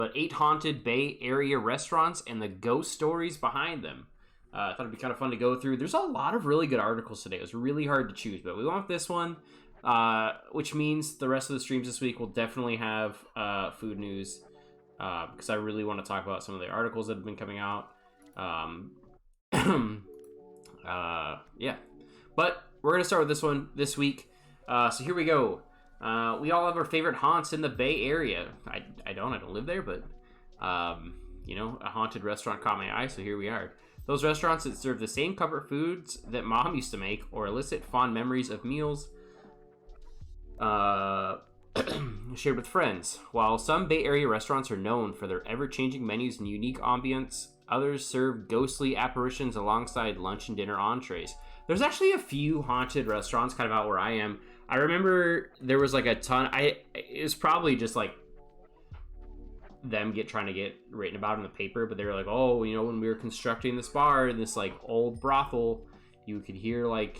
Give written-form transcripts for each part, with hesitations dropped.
but 8 haunted Bay Area restaurants and the ghost stories behind them. I thought it'd be kind of fun to go through. There's a lot of really good articles today. It was really hard to choose, but we went with this one, which means the rest of the streams this week will definitely have food news, because I really want to talk about some of the articles that have been coming out. Yeah, but we're going to start with this one this week. So here we go. We all have our favorite haunts in the Bay Area. I don't live there, but, you know, a haunted restaurant caught my eye, so here we are. Those restaurants that serve the same comfort foods that mom used to make or elicit fond memories of meals shared with friends. While some Bay Area restaurants are known for their ever-changing menus and unique ambience, others serve ghostly apparitions alongside lunch and dinner entrees. There's actually a few haunted restaurants kind of out where I am. I remember there was like a ton. It was probably just like them trying to get written about in the paper, but they were like, oh, you know, when we were constructing this bar in this like old brothel, you could hear like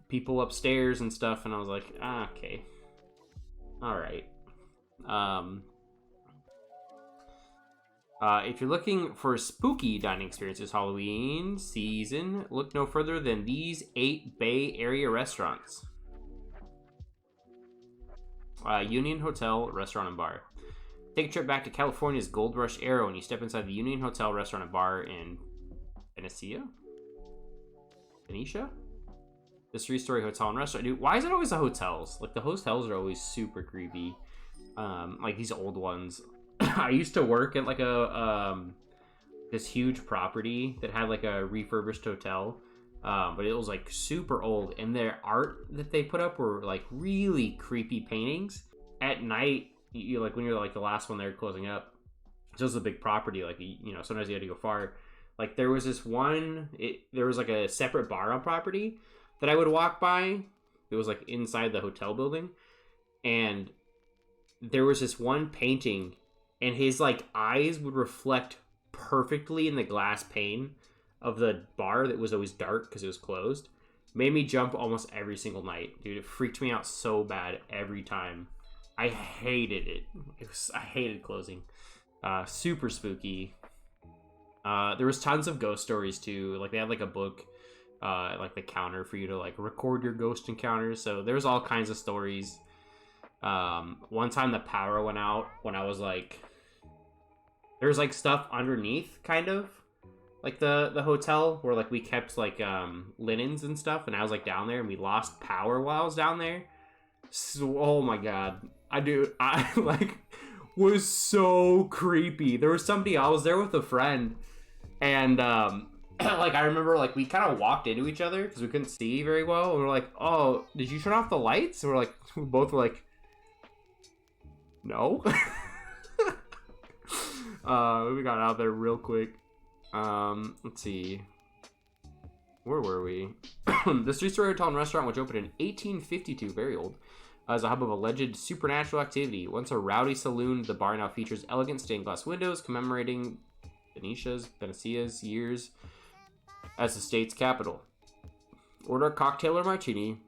people upstairs and stuff, and I was like, okay, all right. If you're looking for spooky dining experiences Halloween season, look no further than these 8 Bay Area restaurants. Union Hotel Restaurant and Bar. Take a trip back to California's Gold Rush era when you step inside the Union Hotel Restaurant and Bar in Benicia? This 3-story hotel and restaurant. Dude, why is it always the hotels? Like, the hotels are always super creepy. Like, these old ones. I used to work at, like, this huge property that had, like, a refurbished hotel. But it was, like, super old. And their art that they put up were, like, really creepy paintings. At night, you like when you're like the last one there closing up, it's just a big property, like, you know, sometimes you had to go far. Like, there was this one, there was like a separate bar on property that I would walk by. It was like inside the hotel building, and there was this one painting, and his like eyes would reflect perfectly in the glass pane of the bar that was always dark because it was closed. Made me jump almost every single night, dude. It freaked me out so bad every time. I hated it. I hated closing. Super spooky. There was tons of ghost stories too. Like, they had like a book, like the counter for you to like record your ghost encounters. So there's all kinds of stories. One time the power went out when I was like, there was like stuff underneath, kind of like the hotel where like we kept like linens and stuff, and I was like down there and we lost power while I was down there. So, oh my god. I like was so creepy. There was somebody, I was there with a friend, and like I remember like we kind of walked into each other because we couldn't see very well, and we're like, oh, did you turn off the lights? And we're like, we both were like, no. We got out there real quick. Let's see, where were we? This 3-story hotel and restaurant, which opened in 1852, very old, as a hub of alleged supernatural activity. Once a rowdy saloon, the bar now features elegant stained glass windows commemorating Benicia's years as the state's capital. Order a cocktail or martini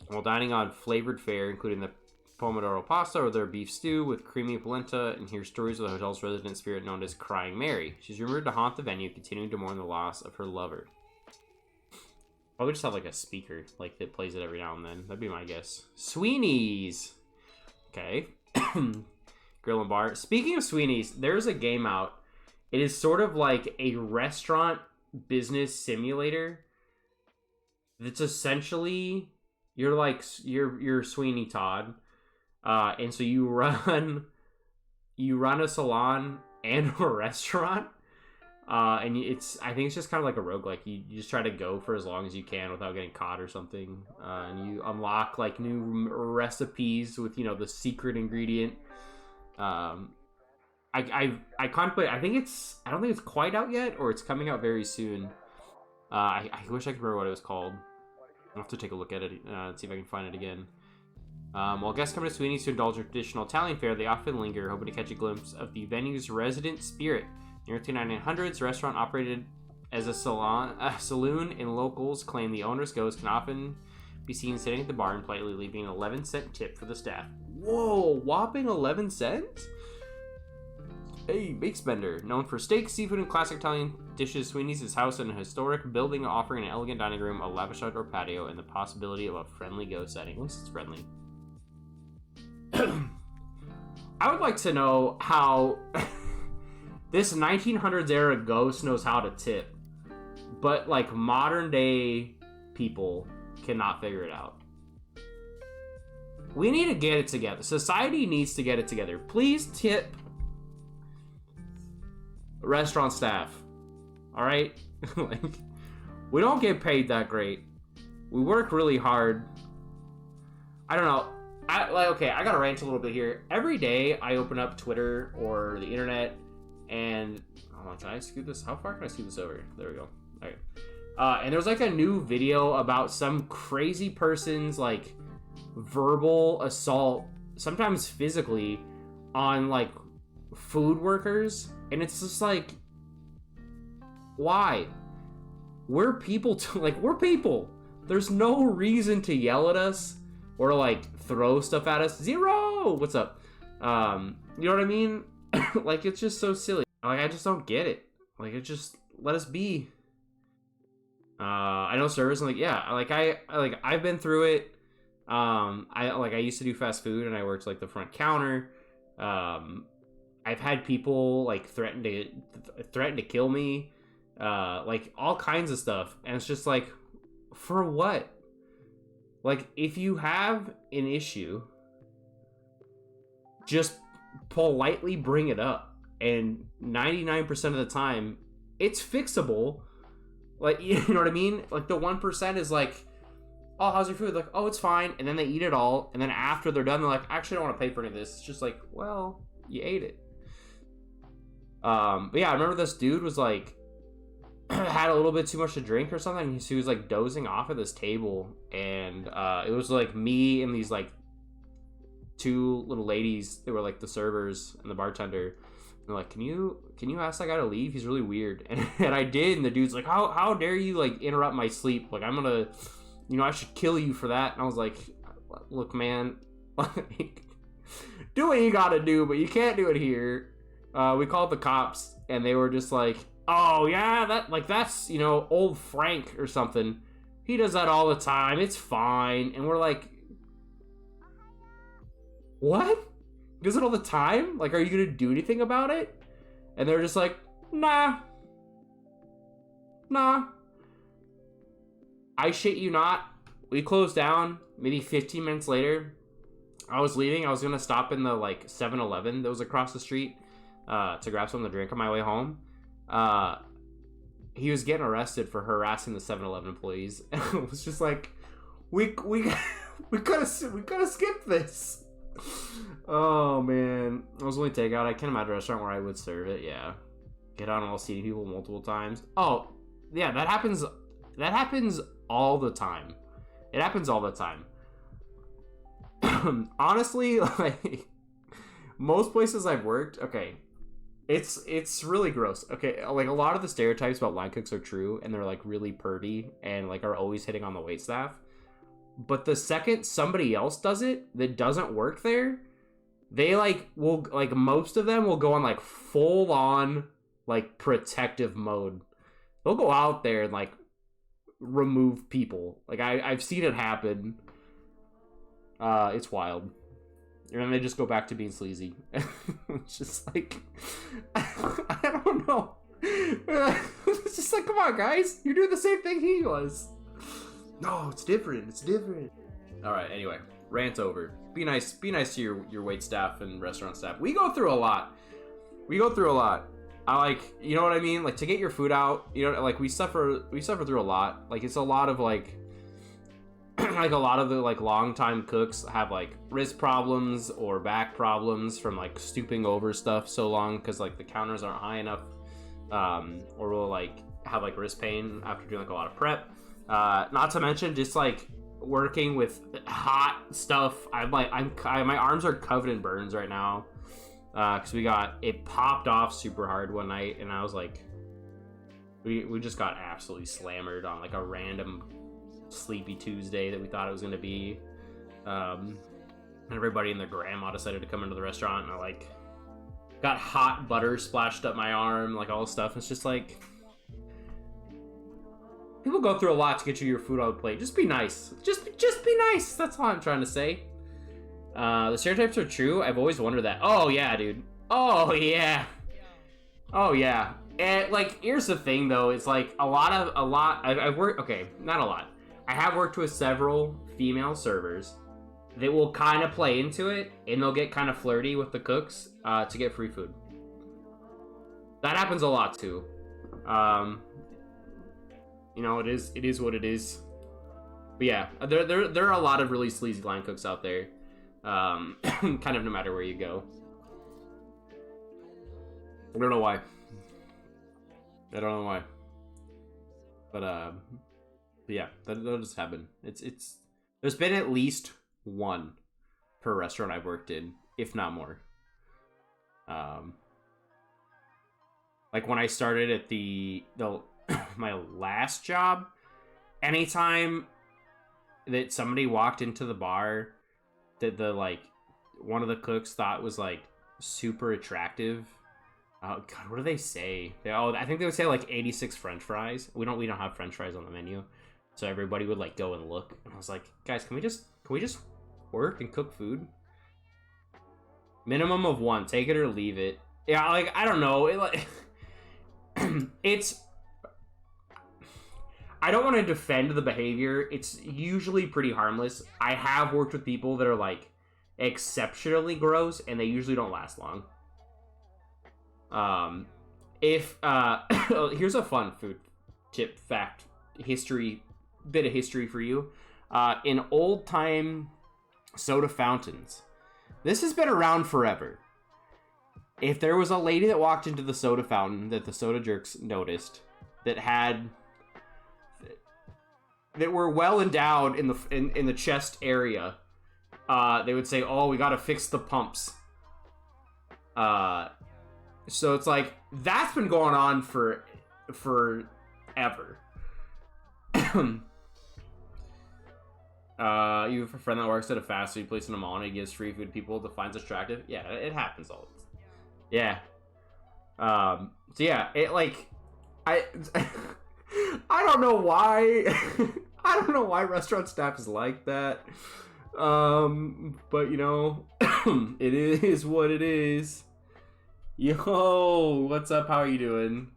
while dining on flavored fare, including the pomodoro pasta or their beef stew with creamy polenta, and hear stories of the hotel's resident spirit known as Crying Mary. She's rumored to haunt the venue, continuing to mourn the loss of her lover. Probably just have like a speaker like that plays it every now and then. That'd be my guess. Sweeney's. Okay. Grill and bar. Speaking of Sweeney's, there's a game out. It is sort of like a restaurant business simulator. It's essentially you're Sweeney Todd. And so you run a salon and a restaurant. And I think it's just kind of like a roguelike. You just try to go for as long as you can without getting caught or something. And you unlock like new recipes with, you know, the secret ingredient. I contemplate. I don't think it's quite out yet, or it's coming out very soon. I wish I could remember what it was called. I'll have to take a look at it and see if I can find it again. While guests come to Sweeney's to indulge in traditional Italian fare, they often linger, hoping to catch a glimpse of the venue's resident spirit. In the early 1900s, the restaurant operated as a saloon, and locals claim the owner's ghost can often be seen sitting at the bar and politely leaving an 11-cent tip for the staff. Whoa, whopping 11 cents? Hey, Bakespender, known for steak, seafood, and classic Italian dishes, Sweeney's is housed in a historic building offering an elegant dining room, a lavish outdoor patio, and the possibility of a friendly ghost setting. At least it's friendly. I would like to know how this 1900s era ghost knows how to tip, but like modern day people cannot figure it out. We need to get it together. Society needs to get it together. Please tip restaurant staff. All right? Like, we don't get paid that great. We work really hard. I don't know. I gotta rant a little bit here. Every day I open up Twitter or the internet and can I scoot this? How far can I scoot this over? There we go. All right. And there's like a new video about some crazy person's like verbal assault, sometimes physically, on like food workers, and it's just like, why? We're people we're people. There's no reason to yell at us or like throw stuff at us. Zero, what's up? You know what I mean? Like, it's just so silly. Like, I just don't get it. Like, it just, let us be. I know service, and like, yeah, I've been through it. I used to do fast food, and I worked like the front counter. I've had people like threaten to kill me, like all kinds of stuff, and it's just like, for what? Like, if you have an issue, just politely bring it up, and 99% of the time, it's fixable. Like, you know what I mean? Like, the 1% is like, oh, how's your food? Like, oh, it's fine. And then they eat it all. And then after they're done, they're like, actually, I don't want to pay for any of this. It's just like, well, you ate it. But yeah, I remember this dude was like, had a little bit too much to drink or something. He was like dozing off at this table. And it was like me and these like two little ladies. They were like the servers and the bartender. They're like, can you ask that guy to leave? He's really weird. And I did, and the dude's like, how dare you like interrupt my sleep? Like, I'm gonna, I should kill you for that. And I was like, look, man, like, do what you gotta do, but you can't do it here. We called the cops, and they were just like, oh yeah, that's old Frank or something. He does that all the time. It's fine. And we're like, what? He does it all the time? Like, are you gonna do anything about it? And they're just like, nah. I shit you not. We closed down. Maybe 15 minutes later, I was leaving. I was gonna stop in the like 7-Eleven that was across the street to grab something to drink on my way home. He was getting arrested for harassing the 7-Eleven employees. And it was just like, we could have skipped this. Oh man, it was only takeout. I can't imagine a restaurant where I would serve it. Yeah, get on all seating people multiple times. Oh yeah, that happens all the time. It happens all the time. Honestly, like, most places I've worked, okay, it's really gross. Okay, like, a lot of the stereotypes about line cooks are true, and they're like really pervy and like are always hitting on the waitstaff. But the second somebody else does it that doesn't work there, they most of them will go on like full on like protective mode. They'll go out there and like remove people. Like, I've seen it happen. It's wild. And then they just go back to being sleazy. It's just like, I don't know. It's just like, come on, guys, you're doing the same thing he was. No, it's different. It's different. All right. Anyway, rant over. Be nice. Be nice to your wait staff and restaurant staff. We go through a lot. I like, you know what I mean? Like, to get your food out, like, we suffer through a lot. Like, it's a lot of like, like, a lot of the like long-time cooks have like wrist problems or back problems from like stooping over stuff so long because like the counters aren't high enough, or will like have like wrist pain after doing like a lot of prep. Not to mention just like working with hot stuff. My arms are covered in burns right now because it popped off super hard one night, and I was like, we just got absolutely slammered on like a random sleepy Tuesday that we thought it was going to be. And everybody and their grandma decided to come into the restaurant, and I like got hot butter splashed up my arm, like all this stuff. It's just like, people go through a lot to get you your food on the plate. Just be nice. Just be nice. That's all I'm trying to say. The stereotypes are true. I've always wondered that. Oh yeah, dude. Oh yeah. Oh yeah. And like, here's the thing though. It's like I've worked. Okay, not a lot. I have worked with several female servers that will kind of play into it, and they'll get kind of flirty with the cooks to get free food. That happens a lot too. You know, it is what it is. But yeah, there are a lot of really sleazy line cooks out there. Kind of no matter where you go. I don't know why. But yeah, that'll just happen. It's there's been at least one per restaurant I've worked in, if not more. Like when I started at the my last job, anytime that somebody walked into the bar that the like one of the cooks thought was like super attractive. Oh god, what do they say? I think they would say like 86 French fries. We don't have French fries on the menu, so everybody would like go and look. And I was like, guys, can we just work and cook food? Minimum of one, take it or leave it. Yeah, like I don't know. It like it's. I don't want to defend the behavior. It's usually pretty harmless. I have worked with people that are like exceptionally gross, and they usually don't last long. Here's a fun food tip, fact, bit of history for you. In old time soda fountains, this has been around forever. If there was a lady that walked into the soda fountain that the soda jerks noticed that were well endowed in the chest area, they would say, "Oh, we gotta fix the pumps." So it's like that's been going on for forever. You have a friend that works at a fast food place in a mall and he gives free food to people that finds attractive. Yeah, it happens all the time. Yeah. So yeah, it like I don't know why I don't know why restaurant staff is like that. But you know, it is what it is. Yo, what's up? How are you doing?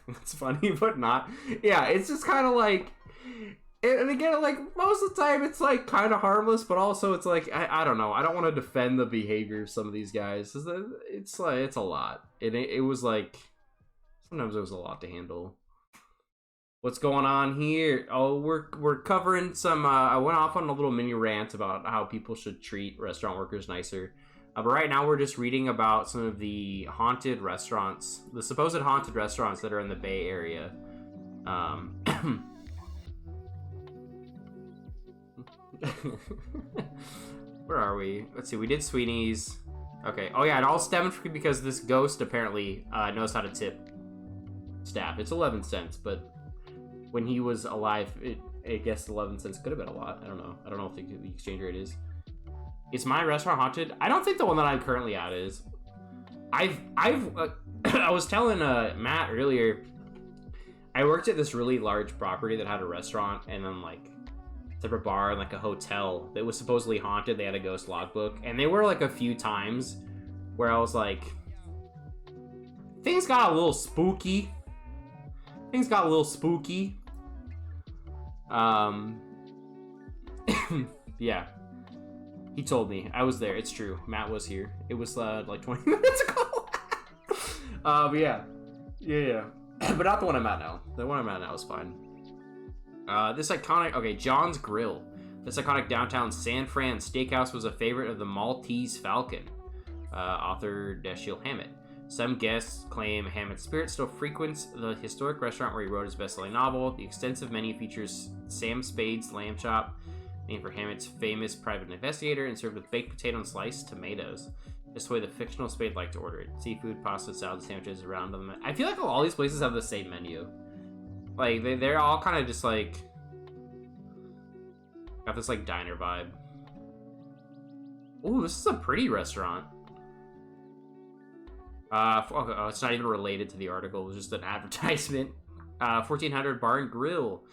It's funny, but not. Yeah, it's just kind of like, and again, like most of the time, it's like kind of harmless, but also it's like I don't know. I don't want to defend the behavior of some of these guys. It's like it's a lot. It was like sometimes it was a lot to handle. What's going on here? Oh, we're covering some. I went off on a little mini rant about how people should treat restaurant workers nicer. But right now we're just reading about some of the haunted restaurants, the supposed haunted restaurants that are in the Bay Area. Where are we? Let's see, we did Sweeney's. Okay, oh yeah, it all stemmed from because this ghost apparently knows how to tip staff. It's 11 cents, but when he was alive, I guess 11 cents could have been a lot. I don't know if the exchange rate is. Is my restaurant haunted? I don't think the one that I'm currently at is. I was telling Matt earlier, I worked at this really large property that had a restaurant and then like a separate bar and like a hotel that was supposedly haunted. They had a ghost logbook, and there were like a few times where I was like, things got a little spooky. Yeah. He told me. I was there. It's true. Matt was here. It was like 20 minutes ago. But yeah. But not the one I'm at now. The one I'm at now is fine. This iconic... Okay, John's Grill. This iconic downtown San Fran steakhouse was a favorite of the Maltese Falcon, author Dashiell Hammett. Some guests claim Hammett's spirit still frequents the historic restaurant where he wrote his best-selling novel. The extensive menu features Sam Spade's lamb chop, named for Hammett's famous private investigator, and served with baked potato and sliced tomatoes. Just the way the fictional Spade liked to order it. Seafood, pasta, salad, sandwiches around them. I feel like all these places have the same menu. Like, they're all kind of just like... got this like diner vibe. Ooh, this is a pretty restaurant. Okay, oh, it's not even related to the article. It was just an advertisement. 1400 Bar and Grill.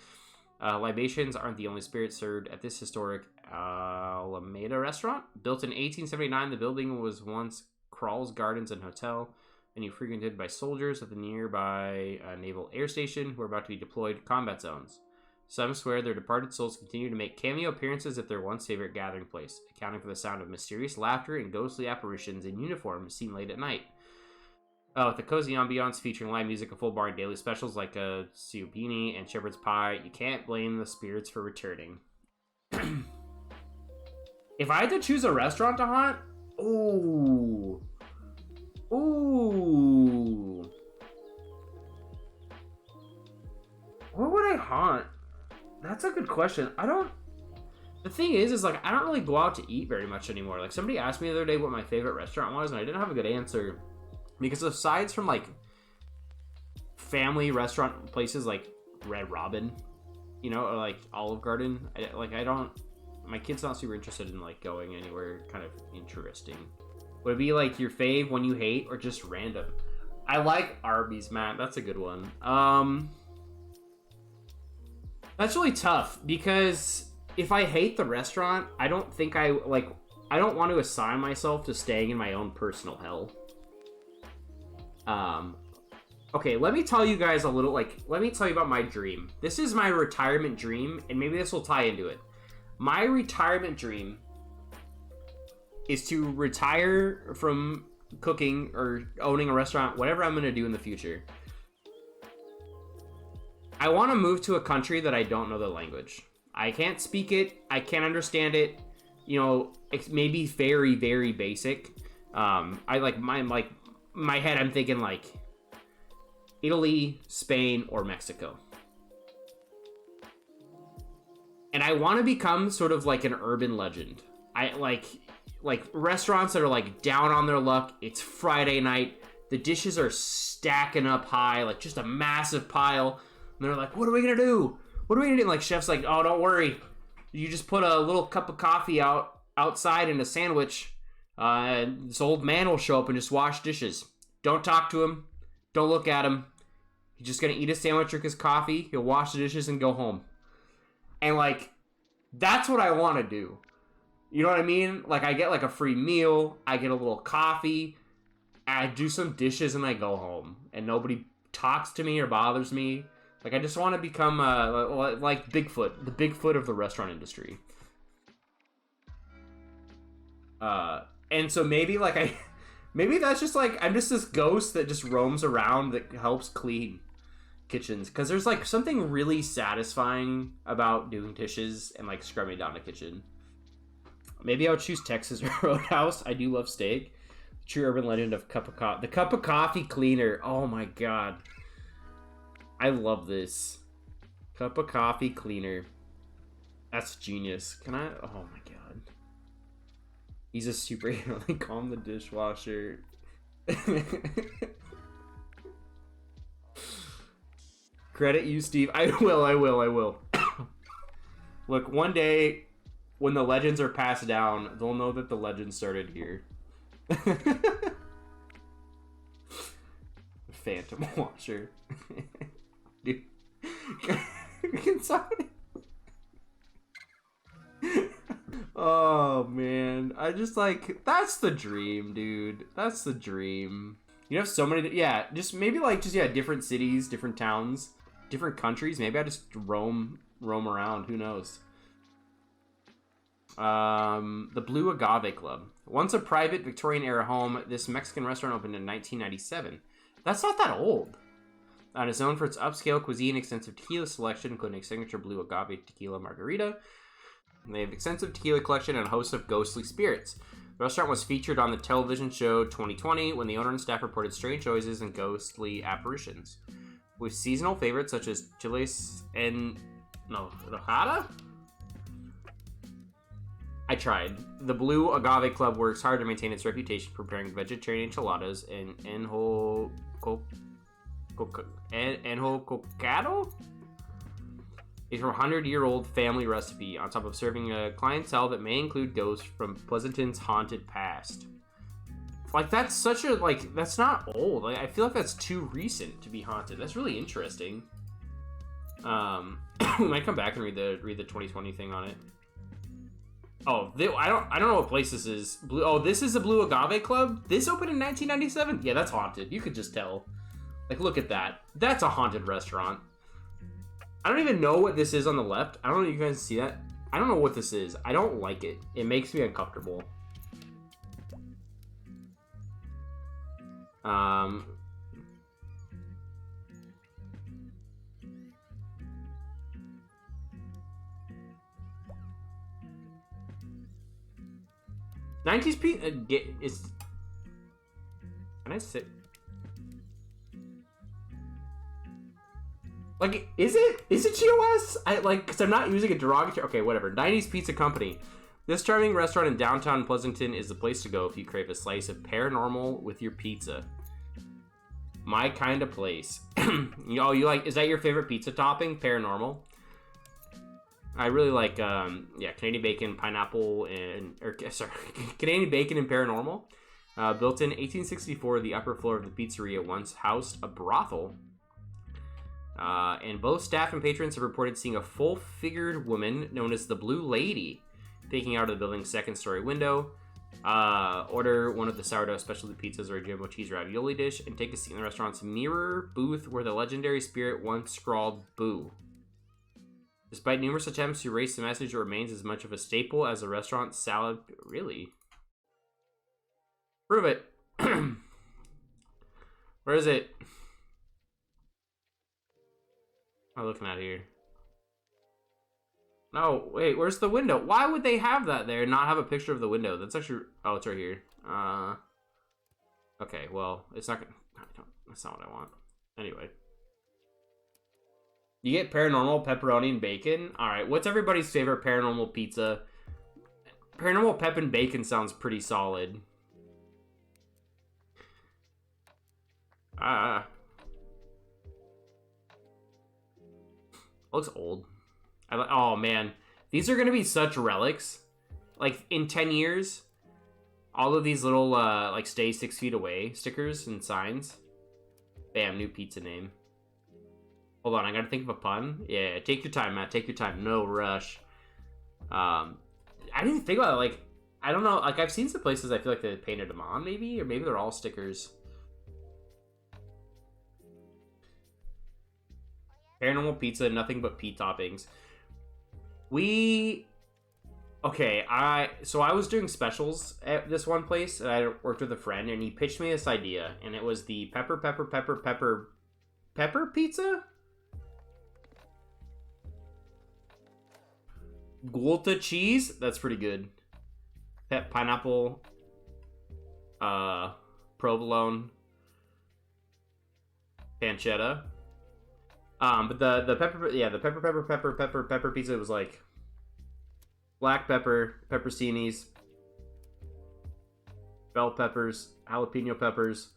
Libations aren't the only spirits served at this historic Alameda restaurant. Built in 1879, the building was once Crawls Gardens and Hotel, and frequented by soldiers at the nearby Naval Air Station who are about to be deployed to combat zones. Some swear their departed souls continue to make cameo appearances at their once favorite gathering place, accounting for the sound of mysterious laughter and ghostly apparitions in uniform seen late at night. With the cozy ambiance featuring live music, a full bar, and daily specials like a ciabatta and shepherd's pie, you can't blame the spirits for returning. If I had to choose a restaurant to haunt, ooh, what would I haunt? That's a good question. The thing is like, I don't really go out to eat very much anymore. Like, somebody asked me the other day what my favorite restaurant was, and I didn't have a good answer. Because aside from, like, family restaurant places like Red Robin, you know, or, like, Olive Garden, my kid's not super interested in, like, going anywhere kind of interesting. Would it be, like, your fave, one you hate, or just random? I like Arby's, Matt. That's a good one. That's really tough, because if I hate the restaurant, I don't want to assign myself to staying in my own personal hell. Okay, let me tell you guys let me tell you about my dream. This is my retirement dream, and maybe this will tie into it. My retirement dream is to retire from cooking or owning a restaurant, whatever I'm going to do in the future. I want to move to a country that I don't know the language. I can't speak it. I can't understand it. You know, it's maybe very, very basic. My head, I'm thinking like Italy, Spain, or Mexico. And I want to become sort of like an urban legend. I like restaurants that are like down on their luck. It's Friday night. The dishes are stacking up high, like just a massive pile. And they're like, what are we going to do? What are we going to do? And like, chef's like, oh, don't worry. You just put a little cup of coffee outside in a sandwich. This old man will show up and just wash dishes. Don't talk to him. Don't look at him. He's just going to eat his sandwich, drink his coffee. He'll wash the dishes and go home. And like, that's what I want to do. You know what I mean? Like, I get like a free meal. I get a little coffee. I do some dishes and I go home. And nobody talks to me or bothers me. Like, I just want to become like Bigfoot. The Bigfoot of the restaurant industry. And so maybe maybe that's just like, I'm just this ghost that just roams around that helps clean kitchens. Because there's like something really satisfying about doing dishes and like scrubbing down a kitchen. Maybe I'll choose Texas Roadhouse. I do love steak. True urban legend of cup of coffee. The cup of coffee cleaner. Oh my god. I love this. Cup of coffee cleaner. That's genius. Can I? Oh my god. He's a superhero. They call him the dishwasher. Credit you, Steve. I will. Look, one day, when the legends are passed down, they'll know that the legend started here. Phantom Washer. Dude. Can somebody... Oh, man. I just like... That's the dream, dude. That's the dream. You have so many... Yeah, just maybe like, different cities, different towns, different countries. Maybe I just roam around. Who knows? The Blue Agave Club. Once a private Victorian-era home, this Mexican restaurant opened in 1997. That's not that old. And is known for its upscale cuisine, extensive tequila selection, including a signature Blue Agave tequila margarita. And they have extensive tequila collection and a host of ghostly spirits. The restaurant was featured on the television show 2020 when the owner and staff reported strange noises and ghostly apparitions. With seasonal favorites such as chiles and... No, rojada? I tried. The Blue Agave Club works hard to maintain its reputation preparing vegetarian enchiladas and enjo cocado? It's a 100-year-old family recipe on top of serving a clientele that may include ghosts from Pleasanton's haunted past. Like, that's such a, like, that's not old. Like, I feel like that's too recent to be haunted. That's really interesting. We might come back and read the 2020 thing on it. Oh, I don't know what place this is. This is the Blue Agave Club? This opened in 1997? Yeah, that's haunted. You could just tell. Like, look at that. That's a haunted restaurant. I don't even know what this is on the left. I don't know if you guys see that. I don't know what this is. I don't like it. It makes me uncomfortable. '90s pizza. Is. Can I sit? Like, is it GOS? Because I'm not using a derogatory. Okay, whatever. 90s Pizza Company. This charming restaurant in downtown Pleasanton is the place to go if you crave a slice of paranormal with your pizza. My kind of place. You like? Is that your favorite pizza topping? Paranormal. I really like, Canadian bacon, pineapple, Canadian bacon and paranormal. Built in 1864, the upper floor of the pizzeria once housed a brothel. And both staff and patrons have reported seeing a full-figured woman known as the Blue Lady peeking out of the building's second-story window. Order one of the sourdough specialty pizzas or a jumbo cheese ravioli dish and take a seat in the restaurant's mirror booth where the legendary spirit once scrawled "Boo." Despite numerous attempts to erase the message, it remains as much of a staple as the restaurant's salad. Really? Prove it. Where is it? I'm looking at here. No, wait, where's the window? Why would they have that there and not have a picture of the window? That's actually... Oh, it's right here. Okay, well, it's not... That's not what I want. Anyway. You get paranormal, pepperoni, and bacon? Alright, what's everybody's favorite paranormal pizza? Paranormal pep and bacon sounds pretty solid. Looks old. Oh man, these are gonna be such relics. Like in 10 years, all of these little like stay 6 feet away stickers and signs. Bam, new pizza name. Hold on, I gotta think of a pun. Yeah, take your time, Matt. Take your time. No rush. I didn't even think about it. Like, I don't know. Like I've seen some places I feel like they painted them on, maybe, or maybe they're all stickers. Paranormal pizza, nothing but P toppings. So I was doing specials at this one place, and I worked with a friend, and he pitched me this idea, and it was the pepper pizza? Gulta cheese? That's pretty good. Pineapple, provolone, pancetta. But the pepper pizza was like black pepper, pepperoncinis, bell peppers, jalapeno peppers,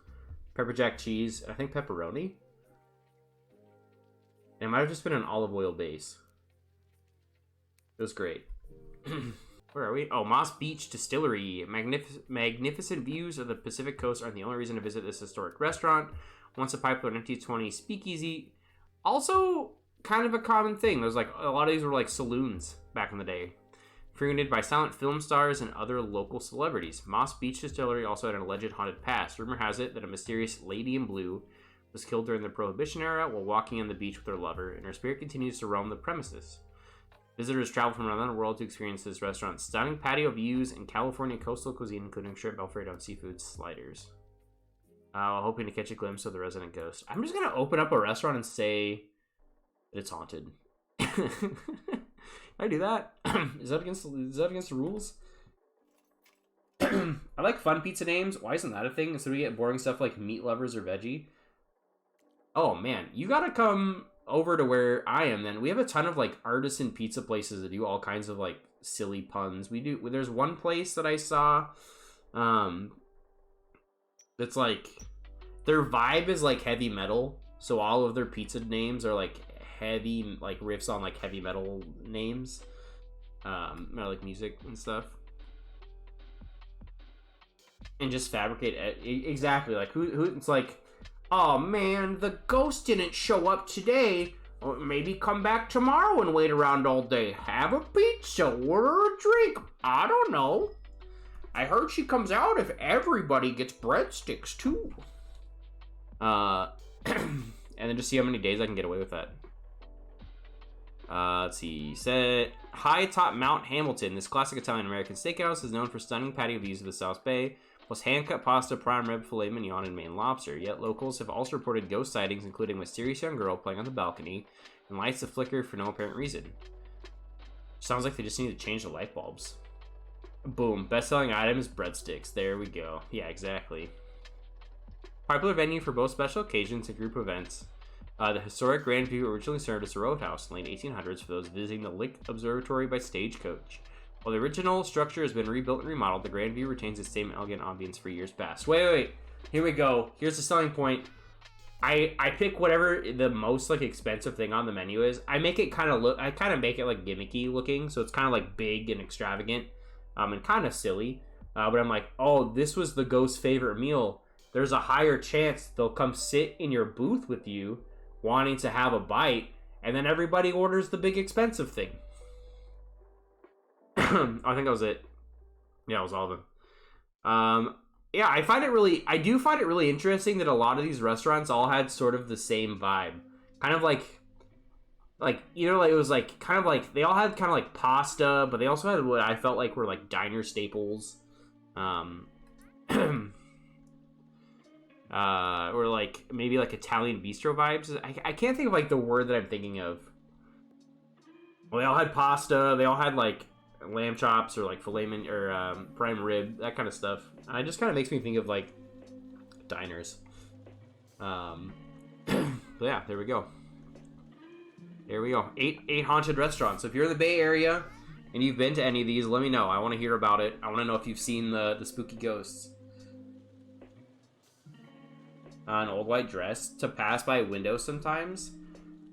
pepper jack cheese, and I think pepperoni. And it might have just been an olive oil base. It was great. Where are we? Oh, Moss Beach Distillery. Magnificent views of the Pacific Coast are the only reason to visit this historic restaurant. Once a popular 1920s speakeasy. Also, kind of a common thing. There's like a lot of these were like saloons back in the day, frequented by silent film stars and other local celebrities. Moss Beach Distillery also had an alleged haunted past. Rumor has it that a mysterious lady in blue was killed during the Prohibition era while walking on the beach with her lover, and her spirit continues to roam the premises. Visitors travel from around the world to experience this restaurant's stunning patio views and California coastal cuisine, including shrimp, Alfredo, and seafood sliders. Hoping to catch a glimpse of the resident ghost. I'm just gonna open up a restaurant and say that it's haunted. Can I do that? Is that against the rules? I like fun pizza names. Why isn't that a thing? Instead we get boring stuff like meat lovers or veggie. Oh man, you gotta come over to where I am then. We have a ton of like artisan pizza places that do all kinds of like silly puns. There's one place that I saw that's like their vibe is like heavy metal, so all of their pizza names are like heavy, like riffs on like heavy metal names, like music and stuff. and just fabricate it. Exactly. Like who? It's like, oh man, the ghost didn't show up today. Or maybe come back tomorrow and wait around all day. Have a pizza, order a drink. I don't know. I heard she comes out if everybody gets breadsticks too. And then just see how many days I can get away with that. Let's see. Set High Top Mount Hamilton. This classic Italian-American steakhouse is known for stunning patio views of the South Bay, plus hand-cut pasta, prime rib, filet mignon, and Maine lobster. Yet locals have also reported ghost sightings, including a mysterious young girl playing on the balcony and lights that flicker for no apparent reason. Sounds like they just need to change the light bulbs. Boom. Best-selling item is breadsticks. There we go. Yeah, exactly. Popular venue for both special occasions and group events. The historic Grandview originally served as a roadhouse in the late 1800s for those visiting the Lick Observatory by stagecoach. While the original structure has been rebuilt and remodeled, the Grandview retains its same elegant ambience for years past. Wait. Here we go. Here's the selling point. I pick whatever the most like expensive thing on the menu is. I make it kind of look. I kind of make it like gimmicky looking, so it's kind of like big and extravagant, and kind of silly. But I'm like, oh, this was the ghost's favorite meal. There's a higher chance they'll come sit in your booth with you, wanting to have a bite, and then everybody orders the big expensive thing. I think that was it. Yeah, it was all of them. Yeah, I do find it really interesting that a lot of these restaurants all had sort of the same vibe. Kind of like you know, like it was like kind of like they all had kind of like pasta, but they also had what I felt like were like diner staples. Or like maybe like Italian bistro vibes. I can't think of like the word that I'm thinking of. Well, they all had pasta. They all had like lamb chops or like filet mignon or prime rib, that kind of stuff. It just kind of makes me think of like diners. But yeah, there we go. There we go. Eight haunted restaurants. So if you're in the Bay Area and you've been to any of these, let me know. I want to hear about it. I want to know if you've seen the spooky ghosts. An old white dress to pass by a window sometimes.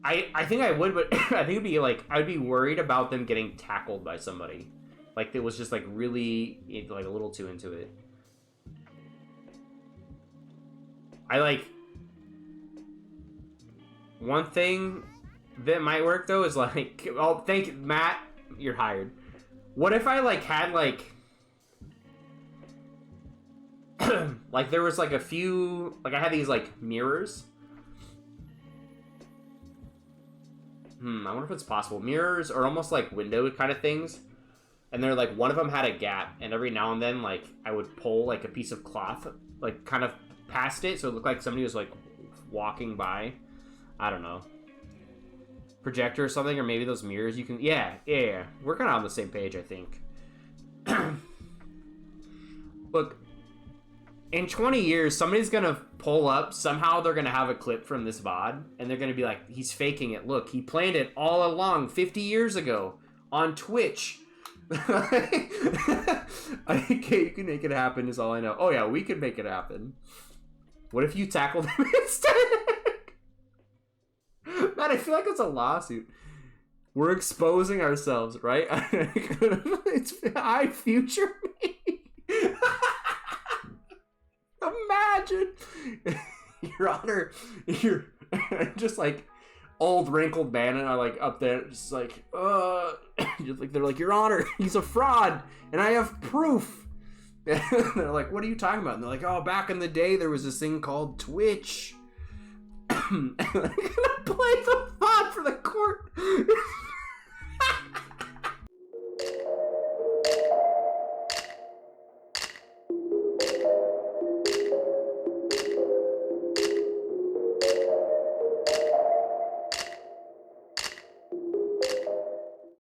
I think I would, but I think it'd be like I'd be worried about them getting tackled by somebody. Like it was just like really like a little too into it. I like one thing that might work though is like, oh, thank you, Matt, you're hired. What if I like had like like there was like a few, like I had these like mirrors. I wonder if it's possible. Mirrors are almost like window kind of things. And they're like, one of them had a gap, and every now and then like I would pull like a piece of cloth like kind of past it so it looked like somebody was like walking by. I don't know. Projector or something, or maybe those mirrors you can, yeah. We're kind of on the same page, I think. Look, in 20 years, somebody's gonna pull up. Somehow they're gonna have a clip from this VOD, and they're gonna be like, he's faking it. Look, he planned it all along 50 years ago on Twitch. Okay, you can make it happen is all I know. Oh yeah, we could make it happen. What if you tackled him instead? Man, I feel like it's a lawsuit. We're exposing ourselves, right? It's I future me. Imagine, Your Honor, you're just like old wrinkled man, and I like up there, just like, just like they're like, Your Honor, he's a fraud, and I have proof. And they're like, what are you talking about? And they're like, oh, back in the day, there was this thing called Twitch. And I'm gonna play the VOD for the court.